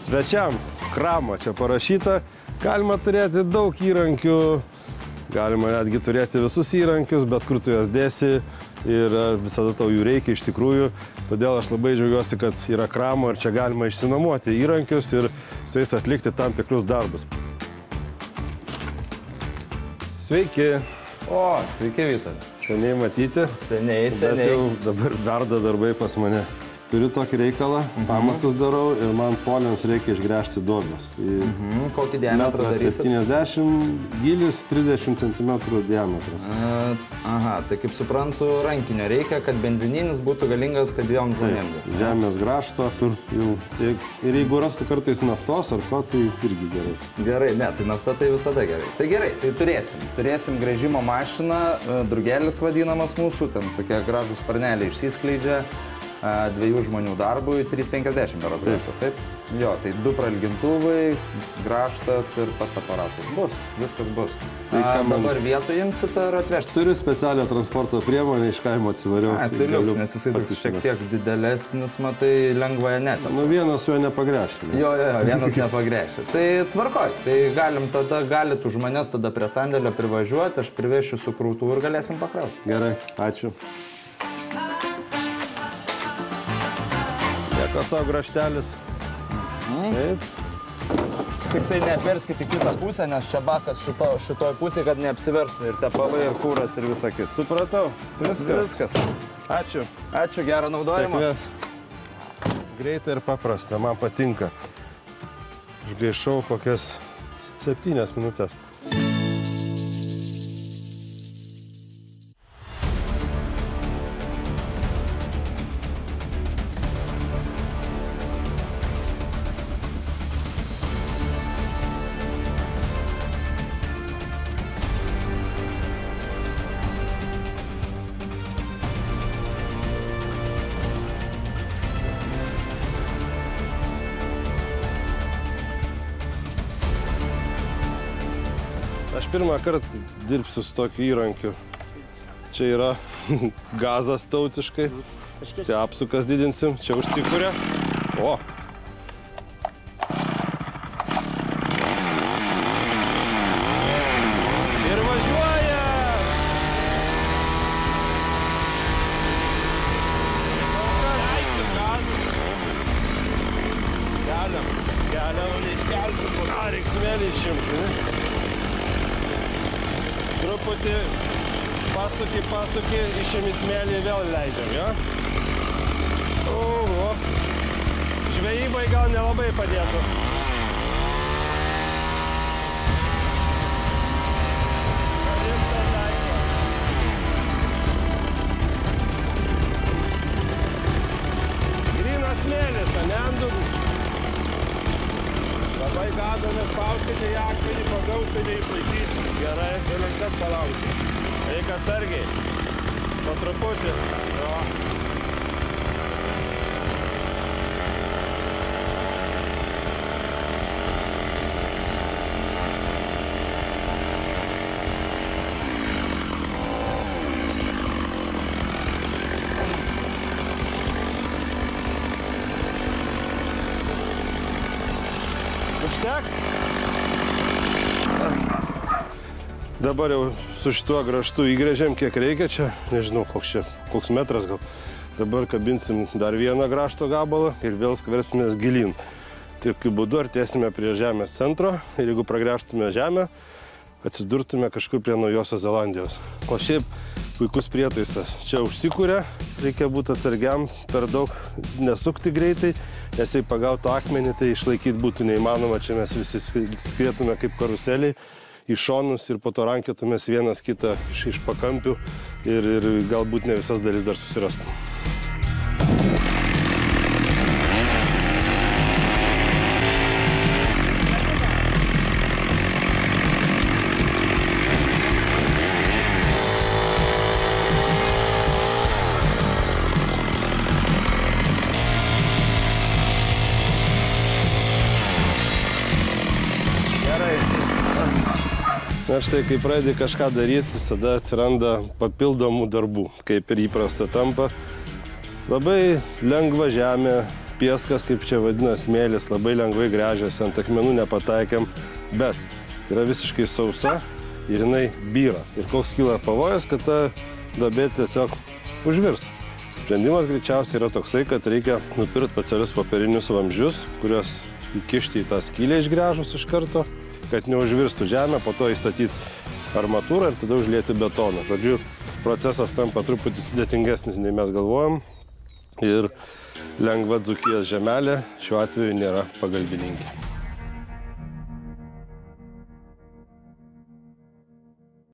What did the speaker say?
Svečiams Kramo čia parašyta, galima turėti daug įrankių, galima netgi turėti visus įrankius, bet kur tu juos dėsi ir visada tau jų reikia iš tikrųjų. Todėl aš labai džiaugiuosi, kad yra Kramo ir čia galima išsinuomoti įrankius ir su jais atlikti tam tikrus darbus. Sveiki. O, sveiki, Vytali. Seniai matyti. Seniai. Bet jau dabar verda darbai pas mane. Turiu tokį reikalą, pamatus darau ir man poliams reikia išgręžti duobės. Kokį diametrą darysit? 70, gilis 30 cm diametras. Aha, tai kaip suprantu, rankinio reikia, kad benzininis būtų galingas, kad dviem žmonėms. Žemės grąžto, kur jau... Ir jeigu rastų kartais naftos ar ko, tai irgi gerai. Gerai, ne, tai nafta tai visada gerai. Tai gerai, tai turėsim. Turėsim gręžimo mašiną, drugelis vadinamas mūsų, ten tokie gražūs sparneliai išsiskleidžia. 2 žmonių darbui, 3,50 berods grąžtas, taip? Jo, tai 2 prailgintuvai, grąžtas ir pats aparatas. Bus, viskas bus. Tai dabar vietų imsit ar atvežti? Turiu specialią transporto priemonę, iš kaimo atsivariau. Tai liuks, nes jisai toks šiek tiek didelesnis, matai, lengvąją netą. Nu, vienas su juo nepagręšim. Jo, vienas nepagręšim. Tai tvarkoj, tai galit už manęs tada prie sandėlio privažiuoti, aš privešiu su krūtų ir galėsim pakrauti. Gerai, ačiū. Savo graštelis. Taip. Tik tai neapverskit į kitą pusę, nes čia bakas šitoj pusėje, kad neapsiverstų ir tepalai, ir kūras, ir visa kita. Supratau. Viskas. Ačiū. Ačiū, gerą naudojimą. Sėkmės. Greitai ir paprasta, man patinka. Išgaišau kokias 7 minutės. Aš pirmą kartą dirbsiu su tokiu įrankiu. Čia yra gazas tautiškai. Čia apsukas didinsim, čia užsikuria. O! Ir važiuoja! Keliam, neiškelsim, reiks smėlį išimti. Truputį pasuki, išėmi smėlį vėl leidžiam, jo? Oho. Žvejybai gal nelabai padėtų. Grynas smėlis, ane ant dugno. Labai gadomės pauskite į akmenį, pagausti neįplaikysi. Gerai, vėliau kas palaukti. Reikia atsargiai. Po truputį. Jo. Užteks? Dabar jau su šituo grąžtu įgręžėm kiek reikia čia, nežinau koks metras gal. Dabar kabinsim dar vieną grąžto gabalą ir vėl skversimės gilyn. Tokiu būdu artėsime prie žemės centro ir jeigu pragręžtume žemę, atsidurtume kažkur prie Naujosios Zelandijos. O šiaip puikus prietaisas. Čia užsikuria, reikia būti atsargiam, per daug nesukti greitai, nes jei pagautų akmenį, tai išlaikyti būtų neįmanoma. Čia mes visi skrietume kaip karuseliai į šonus ir po to rankėtumės vienas kitą iš pakampių ir galbūt ne visas dalis dar susirastum. Na štai, kai pradedi kažką daryti, visada atsiranda papildomų darbų, kaip ir įprasta tampa. Labai lengva žemė, pieskas, kaip čia vadina, smėlis, labai lengvai gręžiasi, ant akmenų nepataikėm, bet yra visiškai sausa ir jinai byra. Ir koks kyla pavojus, kad ta duobė tiesiog užvirs. Sprendimas greičiausiai yra toksai, kad reikia nupirkti specialius popierinius vamzdžius, kuriuos įkišti į tą skylę išgręžus iš karto, kad neužvirstų žemę, po to įstatyti armatūrą ir tada užlieti betoną. Žodžiu, procesas tampa truputį sudėtingesnis, nei mes galvojam. Ir lengva Dzūkijos žemelė šiuo atveju nėra pagalbininkė.